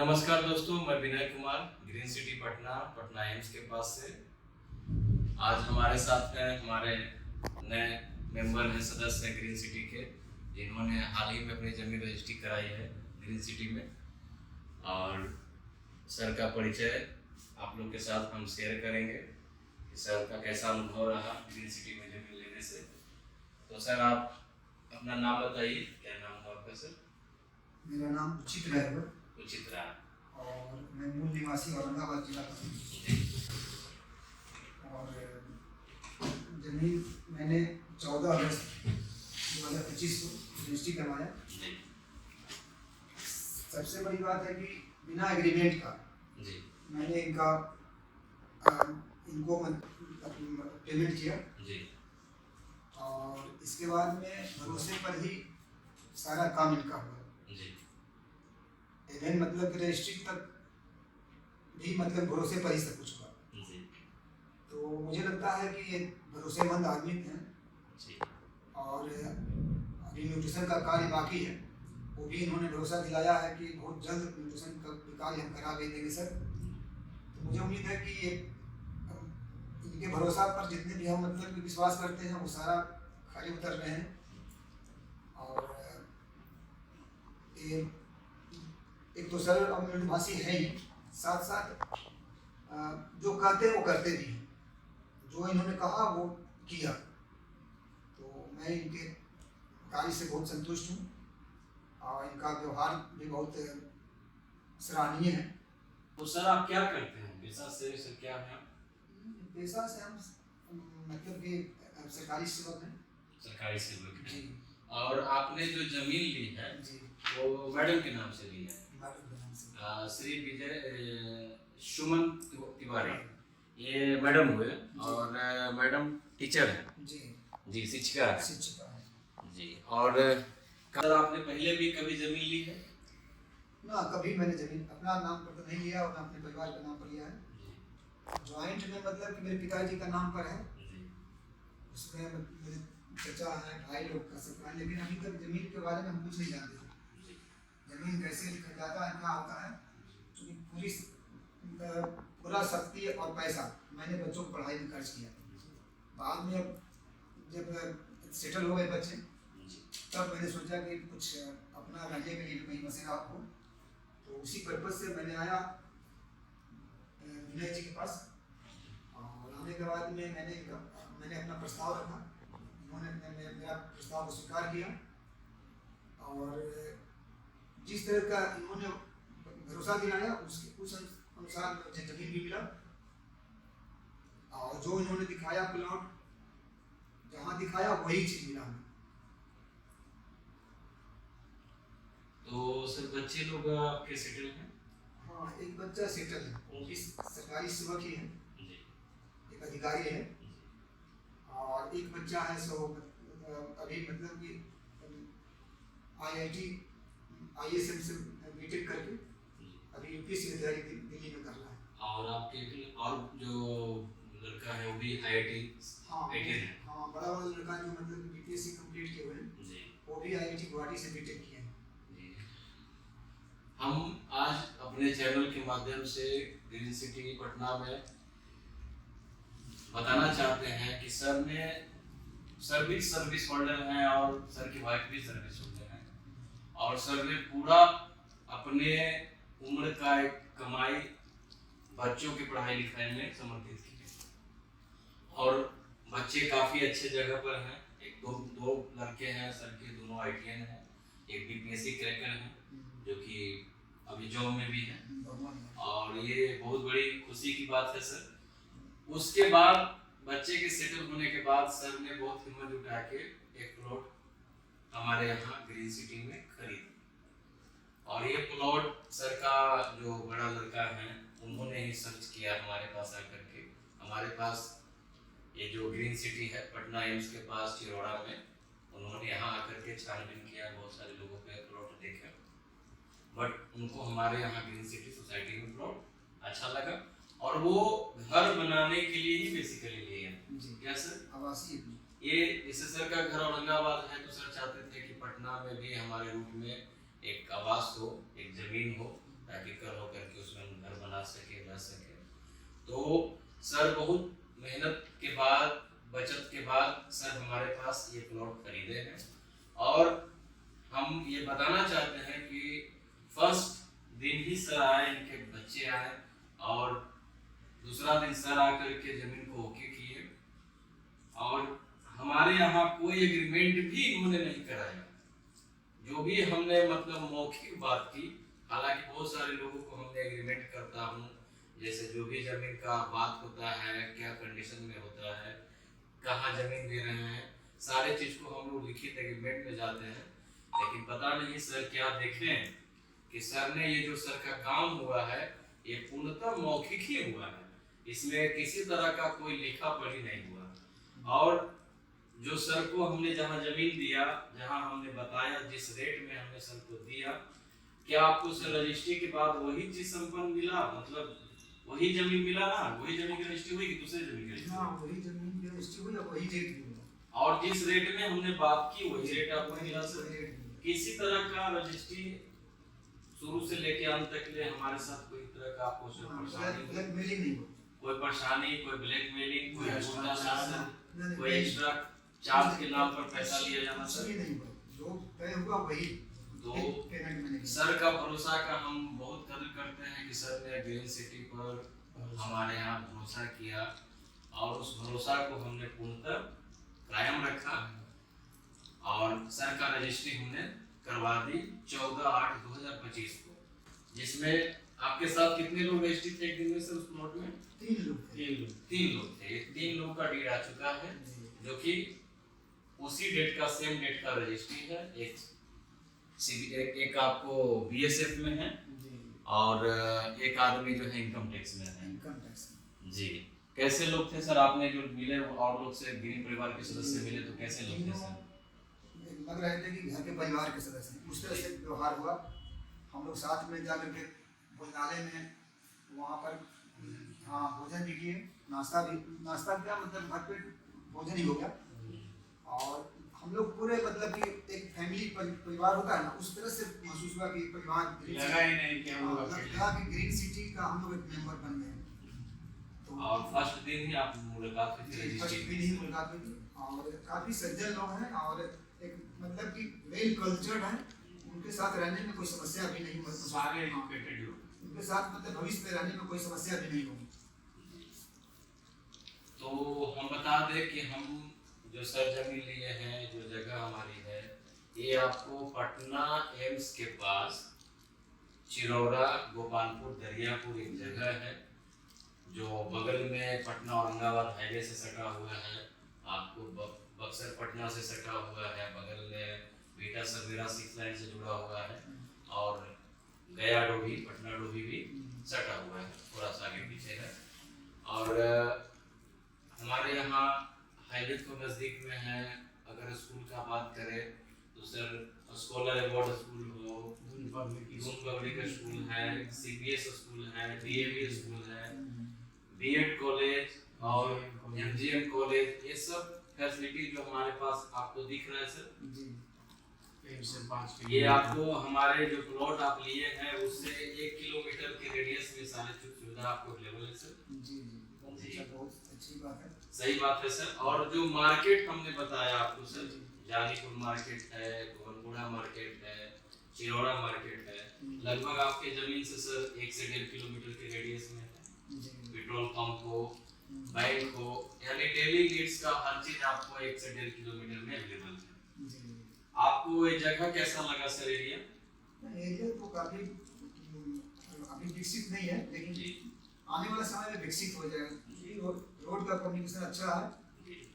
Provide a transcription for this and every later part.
नमस्कार दोस्तों, मैं Vinay Kumar green city Patna Patna AIIMS के पास से। आज हमारे साथ हैं हमारे नए मेंबर हैं, सदस्य हैं ग्रीन सिटी के, जिन्होंने हाल ही में अपनी ज़मीन रजिस्ट्री कराई है ग्रीन सिटी में। और सर का परिचय आप लोग के साथ हम शेयर करेंगे कि सर का कैसा अनुभव रहा ग्रीन सिटी में ज़मीन लेने से। तो सर आप अपना नाम बताइए, क्या नाम है आपका सर? मेरा नाम उचित राय है उचित राय। और मैं मूल निवासी औरंगाबाद जिला का हूँ। और जमीन मैंने 14 अगस्त 2025 को रजिस्ट्री करवाया। सबसे बड़ी बात है कि बिना एग्रीमेंट का मैंने इनको पेमेंट किया और इसके बाद में भरोसे पर ही सारा काम इनका हुआ। इवेंट मतलब रजिस्ट्री तक भी मतलब भरोसे पर ही सब कुछ हुआ। तो मुझे लगता है कि ये भरोसेमंद आदमी हैं और अभी म्यूटेशन का कार्य बाकी है, वो भी इन्होंने भरोसा दिलाया है कि बहुत जल्द म्यूटेशन का कार्य हम करा के देंगे सर। तो मुझे उम्मीद है कि ये इनके भरोसा पर जितने भी हम मतलब विश्वास करते हैं वो सारा खरे उतर रहे हैं। और ये एक तो सरल और मृदुभाषी है ही, साथ साथ जो कहते हैं वो करते भी हैं। जो इन्होंने कहा वो किया। तो मैं इनके कार्य से बहुत संतुष्ट हूँ और इनका व्यवहार भी बहुत सराहनीय है। तो सर आप क्या करते हैं पेशा से? सर क्या है? पेशा से हम मतलब कि सरकारी सेवक हैं। सरकारी सेवक हैं। और आपने जो जमीन ली है जी वो मैडम के नाम से ली है? मैडम के नाम से। श्री विजय सुमन तिवारी, ये मैडम हुए। और मैडम टीचर हैं जी, शिक्षिका है जी। और कल आपने पहले भी कभी जमीन ली है? ना, कभी मैंने जमीन अपना नाम पर तो नहीं लिया और ना अपने परिवार के नाम पर लिया है। ज्वाइंट में मतलब कि मेरे पिताजी का नाम पर है, उसमें मेरे चचा है, भाई लोग का सब है, लेकिन अभी तक जमीन के बारे में हम कुछ नहीं जानते। जमीन कैसे खरीदाता है, क्या होता है, क्योंकि पूरा शक्ति और पैसा मैंने बच्चों को पढ़ाई में खर्च किया। बाद में जब सेटल हो गए बच्चे, तब मैंने सोचा कि कुछ अपना रहने के लिए भी कहीं बसेरा हो। तो उसी पर्पज से मैंने आया विनय जी के पास। और आने के बाद में मैंने अपना प्रस्ताव रखा, उन्होंने मेरा प्रस्ताव को स्वीकार किया। और जिस तरह का इन्होंने भरोसा दिलाया उस अनुसार मुझे जमीन भी मिला। और जो इन्होंने दिखाया प्लॉट, जहाँ दिखाया वही चीज मिला हमें। तो सर बच्चे लोग आपके सेटल हैं? हाँ, एक बच्चा सेटल है, वो भी सरकारी सेवक ही है, एक अधिकारी है। और एक बच्चा है सो अभी मतलब कि IISM से बीटेक करके अभी यूपीएससी की तैयारी दिल्ली में कर रहा है। और आपके और जो लड़का है वो भी IIT है? हाँ, बड़ा वाला लड़का जो मतलब बीपीएससी कंप्लीट किए हुए हैं जी, वो भी IIT गुवाहाटी से बीटेक किए हैं जी। हम आज अपने चैनल के माध्यम से ग्रीन सिटी पटना में बताना चाहते हैं कि सर ने सर्विस होल्डर हैं और सर की वाइफ भी सर्विस होल्डर हैं। और सर ने पूरा अपने उम्र का एक कमाई बच्चों की पढ़ाई लिखाई में समर्पित की। और बच्चे काफ़ी अच्छे जगह पर हैं। एक दो लड़के हैं सर के, दोनों IITian हैं, एक BPSC क्रैकर हैं जो कि अभी जॉब में भी हैं। और ये बहुत बड़ी खुशी की बात है सर। उसके बाद बच्चे के सेटल होने के बाद सर ने बहुत हिम्मत जुटा के एक प्लॉट हमारे यहाँ ग्रीन सिटी में खरीदा। और ये प्लॉट सर का जो बड़ा लड़का है उन्होंने ही सर्च किया हमारे पास आकर के। हमारे पास ये जो ग्रीन सिटी है पटना एम्स के पास चिरौड़ा में, उन्होंने यहाँ आकर के छानबीन किया, बहुत सारे लोगों के प्लॉट देखे, बट उनको हमारे यहाँ ग्रीन सिटी सोसाइटी में प्लॉट अच्छा लगा। और वो घर बनाने के लिए ही बेसिकली लिए हैं जी। क्या सर? आवासीय। ये जैसे सर का घर औरंगाबाद है तो सर चाहते थे कि पटना में भी हमारे रूट में एक आवास हो, एक जमीन हो, ताकि कल होकर के उसमें हम घर बना सके, रह सके। तो सर बहुत मेहनत के बाद, बचत के बाद सर हमारे पास ये प्लॉट खरीदे हैं। और हम ये बताना चाहते हैं कि फर्स्ट दिन ही सर आए, इनके बच्चे आए, और दूसरा दिन सर आकर के जमीन को ओके किए, और हमारे यहाँ कोई एग्रीमेंट भी इन्होंने नहीं कराया। जो भी हमने मतलब मौखिक बात की, हालांकि बहुत सारे लोगों को हमने एग्रीमेंट करता हूँ, जैसे जो भी जमीन का बात होता है, क्या कंडीशन में होता है, कहाँ जमीन दे रहे हैं, सारे चीज को हम लोग लिखित एग्रीमेंट में जाते हैं। लेकिन पता नहीं सर क्या देखें कि सर ने ये जो सर का काम हुआ है ये पूर्णतः मौखिक ही हुआ है, इसमें किसी तरह का कोई लिखा पढ़ी नहीं हुआ। और जो सर को हमने जहाँ जमीन दिया, जहाँ हमने बताया जिस रेट में हमने सर को दिया, क्या आपको सर रजिस्ट्री के बाद वही चीज संपन्न मिला? मतलब वही जमीन मिला ना? वही जमीन की रजिस्ट्री हुई कि दूसरे जमीन की रजिस्ट्री? हाँ, वही जमीन की रजिस्ट्री हुई और वही रेट भी हुआ। और जिस रेट में हमने बात की वही रेट आपको मिला सर? वही रेट मिला। किसी तरह का रजिस्ट्री शुरू से लेके अंत तक ले हमारे साथ कोई तरह का आपको परेशानी, ब्लैकमेलिंग नहीं हुआ, कोई परेशानी, कोई ब्लैकमेलिंग, कोई गुंडा शासन, नहीं, कोई नहीं, एक्स्ट्रा चार्ज के नाम पर पैसा लिया जाना कुछ सर? भी नहीं हुआ, जो तय हुआ वही तो पेमेंट मैंने किया। सर का भरोसा का हम बहुत कदर करते हैं कि सर ने ग्रीन सिटी पर हमारे यहाँ भरोसा किया, और उस भरोसा को हमने पूर्णतः कायम रखा, और सर का रजिस्ट्री हमने करवा दी 14/8/2025 को, जिसमें आपके साथ कितने लोग रजिस्ट्री थे एक दिन में सर उस प्लॉट में? 3 लोग थे। 3 लोग थे। 3 लोगों का डीड आ चुका है, जो कि उसी डेट का, सेम डेट का रजिस्ट्री है। एक आपको बीएसएफ में है, और एक आदमी जो है इनकम टैक्स में है। इनकम टैक्स जी। कैसे लोग थे सर आपने जो मिले, और लोग से ग्रीन परिवार के सदस्य मिले तो कैसे लोग थे सर? लग रहे थे कि घर के परिवार के सदस्य हैं, उस तरह से व्यवहार हुआ। हम लोग साथ में जा करके भोजनालय में वहाँ पर हाँ भोजन भी किए, नाश्ता क्या मतलब घर पे भोजन ही हो गया। और हम लोग पूरे मतलब कि एक फैमिली परिवार होता है ना, उस तरह से महसूस हुआ कि परिवार लगा ही नहीं कि हम लोग अकेले लगा कि ग्रीन सिटी का हम लोग एक मेंबर बन गए। तो और फर्स्ट दिन ही आप मुलाकात हुई थी फर्स्ट रजिस्ट्री दिन ही मुलाकात हुई थी, और काफ़ी सज्जन लोग हैं, और एक मतलब कि वेल कल्चर्ड हैं, उनके साथ रहने में कोई समस्या भी नहीं होगी। सारे एजुकेटेड लोग, उनके साथ मतलब भविष्य में रहने में कोई समस्या भी नहीं होगी। तो हम बता दें कि हम जो सर जमीन लिए हैं, जो जगह हमारी है, ये आपको पटना एम्स के पास चिरौरा गोपालपुर दरियापुर एक जगह है, जो बगल में पटना औरंगाबाद हाईवे से सटा हुआ है। आपको बक्सर पटना से सटा हुआ है, बगल में बीटा सवेरा 6 लाइन से जुड़ा हुआ है, और गया डोभी, पटना डोभी भी सटा हुआ है, थोड़ा सा आगे पीछे है। और हमारे यहाँ हाईवे को नज़दीक में है। अगर स्कूल का बात करें तो सर स्कॉलर अवार्ड स्कूल हो, दून पब्लिक स्कूल है, सीबीएस स्कूल है, डीएवी स्कूल है, बीएड कॉलेज और एमजीएम कॉलेज, ये सब फैसिलिटी जो हमारे पास आपको दिख रहा है सर। जी, से 5 ये आपको हमारे जो प्लॉट आप लिए हैं उससे 1 किलोमीटर के रेडियस में सारी सुविधा आपको अवेलेबल है सर। जी, बहुत अच्छी बात है। सही बात है सर। और जो मार्केट हमने बताया आपको सर, जानीपुर मार्केट है, गोवनपुरा मार्केट है, चिरौरा मार्केट है, लगभग आपके जमीन से सर 1 से 1.5 किलोमीटर के रेडियस में है। पेट्रोल पंप हो, बैंक हो, यानी डेली नीड्स का हर चीज आपको 1 से 1.5 किलोमीटर में अवेलेबल है। आपको ये जगह कैसा लगा सर एरिया? एरिया तो काफी अभी विकसित नहीं है, लेकिन आने वाला समय में विकसित हो जाएगा। रोड का कम्युनिकेशन अच्छा है,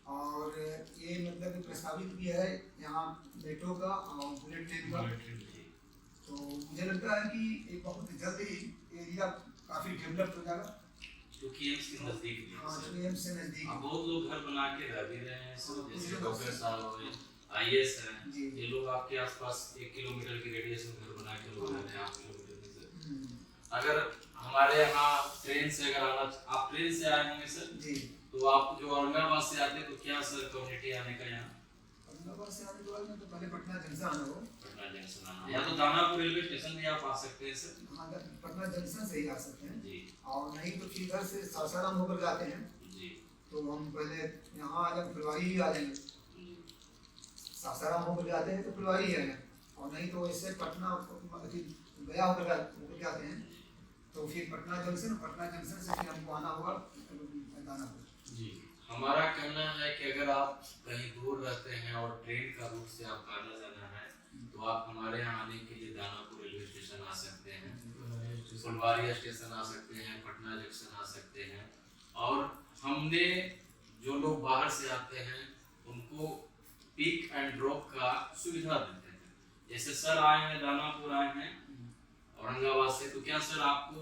और ये मतलब प्रस्तावित भी है यहाँ मेट्रो का और बुलेट ट्रेन का। तो मुझे लगता है कि ये बहुत जल्द ही एरिया काफी डेवलप हो जाएगा, क्योंकि एम्स के नजदीक भी है हाँ, सर। जो एम्स से नजदीक है। बहुत लोग घर बना के रह भी रहे हैं सर, जैसे डॉक्टर साहब हुए, आईएएस हैं, ये लोग आपके आसपास 1 किलोमीटर के रेडियस में घर बना के लोग रह रहे हैं 8 किलोमीटर में सर। अगर हमारे यहाँ ट्रेन से अगर आना, आप ट्रेन से आए होंगे सर जी, तो आप जो औरंगाबाद से आते तो क्या सर कम्युनिटी आने का यहाँ? औरंगाबाद से आने के बाद में तो पहले पटना जंक्शन आना हो। पटना जंक्शन आना या तो दानापुर रेलवे स्टेशन भी आप आ सकते हैं सर। हाँ, पटना जंक्शन से ही आ सकते हैं जी और नहीं तो फिर इधर से सासाराम होकर जाते हैं जी तो हम पहले यहाँ आ जाए फुलवारी ही आ जाएंगे। जी सासाराम होकर जाते हैं तो फुलवारी ही आ जाए और नहीं तो इससे पटना गया होकर जाते हैं तो फिर पटना जंक्शन से फिर हमको आना होगा दानापुर। जी हमारा कहना है कि अगर आप कहीं दूर रहते हैं और ट्रेन का रूट से आप आना जाना है तो आप हमारे यहाँ आने के लिए दानापुर रेलवे स्टेशन आ सकते हैं, फुलवारी स्टेशन आ सकते हैं, पटना जंक्शन आ सकते हैं। और हमने जो लोग बाहर से आते हैं उनको पिक एंड ड्रॉप का सुविधा देते हैं। जैसे सर आए हैं, दानापुर आए हैं औरंगाबाद से, तो क्या सर आपको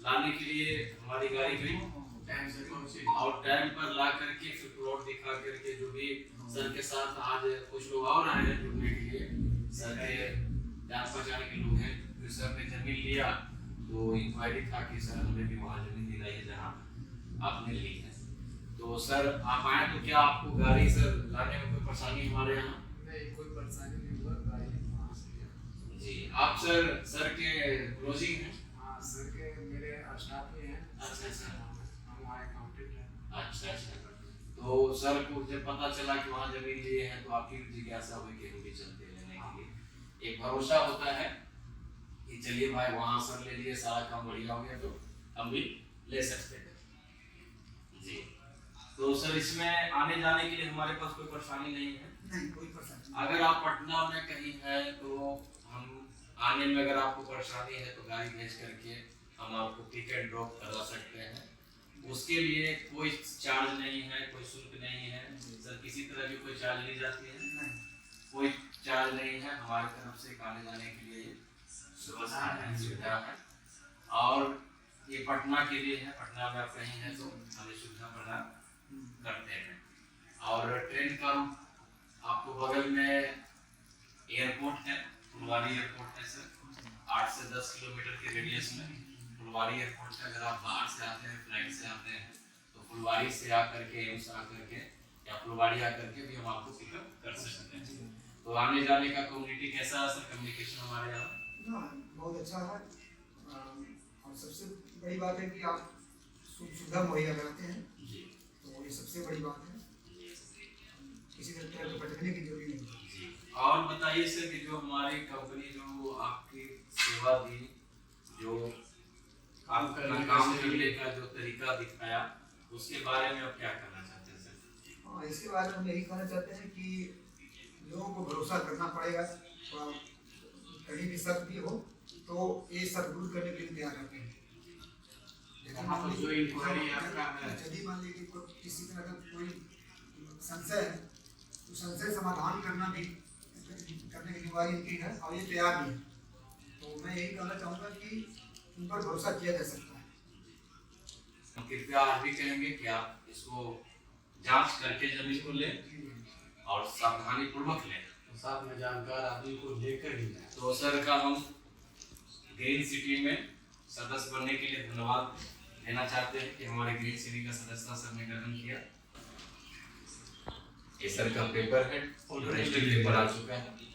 लाने के लिए हमारी गाड़ी गई टाइम से पहुंचे और टाइम पर ला करके फिर प्लॉट दिखा करके, जो भी सर के साथ आज कुछ लोग और आए हैं जुड़ने के लिए, सर के जान पहचान के लोग हैं, फिर सर ने जमीन लिया तो इंक्वायरी था कि सर हमें भी वहाँ जमीन दिलाई है जहाँ आपने ली है। तो सर आप आए तो क्या आपको गाड़ी सर लाने में कोई परेशानी हमारे यहाँ? नहीं, कोई परेशानी नहीं हुआ, गाड़ी वहाँ से लिया। जी आप सर के क्लोजिंग हैं? हाँ, सर के मेरे स्टाफ ही हैं। अच्छा अच्छा हम वहाँ अकाउंटेंट हैं। अच्छा अच्छा। तो सर को जब पता चला कि वहाँ जमीन लिए हैं तो आपकी जिज्ञासा हुई कि हम भी चलते लेने के लिए। एक भरोसा होता है कि चलिए भाई वहाँ सर ले लिए, सारा काम बढ़िया हो गया तो हम भी ले सकते हैं। जी तो सर इसमें आने जाने के लिए हमारे पास कोई परेशानी नहीं है? नहीं, कोई परेशानी नहीं। अगर आप पटना में कहीं हैं तो हम आने में अगर आपको परेशानी है तो गाड़ी भेज करके हम आपको पिक एंड ड्रॉप करा सकते हैं। उसके लिए कोई चार्ज नहीं है, कोई शुल्क नहीं है सर, किसी तरह की कोई चार्ज ली जाती है? नहीं, कोई चार्ज नहीं है, हमारी तरफ से आने जाने के लिए व्यवस्था है, सुविधा है। और ये पटना के लिए है, पटना में आप कहीं हैं तो हमें सुविधा प्रदान करते हैं। और ट्रेन का आपको बगल में एयरपोर्ट है, फुलवारी एयरपोर्ट है सर, 8 से 10 किलोमीटर के रेडियस में फुलवारी एयरपोर्ट से अगर आप बाहर से आते हैं, फ्लाइट से आते हैं तो फुलवारी से आकर के एम्स आकर के या फुलवारी आकर के भी हम आपको पिकअप कर सकते हैं। तो आने जाने का कम्युनिटी कैसा है सर, कम्युनिकेशन हमारे यहाँ? बहुत अच्छा है और सबसे बड़ी बात है कि आप सुविधा मुहैया कराते हैं जी तो ये सबसे बड़ी बात है। किसी तरह की भटकने की जरूरत नहीं है। जी। और बताइए सर कि जो हमारी कंपनी जो आपकी सेवा दी, जो आपका काम करने का जो तरीका दिखाया, उसके बारे में आप क्या कहना चाहते हैं सर? हाँ, इसके बारे में हम यही कहना चाहते हैं कि लोगों को भरोसा करना पड़ेगा। कहीं भी शक भी हो तो ये शक दूर करने के लिए तैयार रहते हैं। वहाँ पर जो इंक्वायरी आपका है, यदि मान लीजिए कि किसी तरह का कोई संशय है तो संशय समाधान करने की जिम्मेदारी इनकी है और ये तैयार भी है। तो मैं यही कहना चाहूँगा कि उन पर भरोसा किया जा सकता है। हम कृपया आज भी कहेंगे कि आप इसको जांच करके जमीन को लें और सावधानी पूर्वक लें, तो साथ में जानकार आदमी को लेकर ही जाए। तो सर का हम ग्रीन सिटी में सदस्य बनने के लिए धन्यवाद देना चाहते हैं कि हमारे ग्रीन सिटी का सदस्यता सर ने ग्रहण किया। ये सर का पेपर है और रजिस्ट्री पेपर आ चुका है।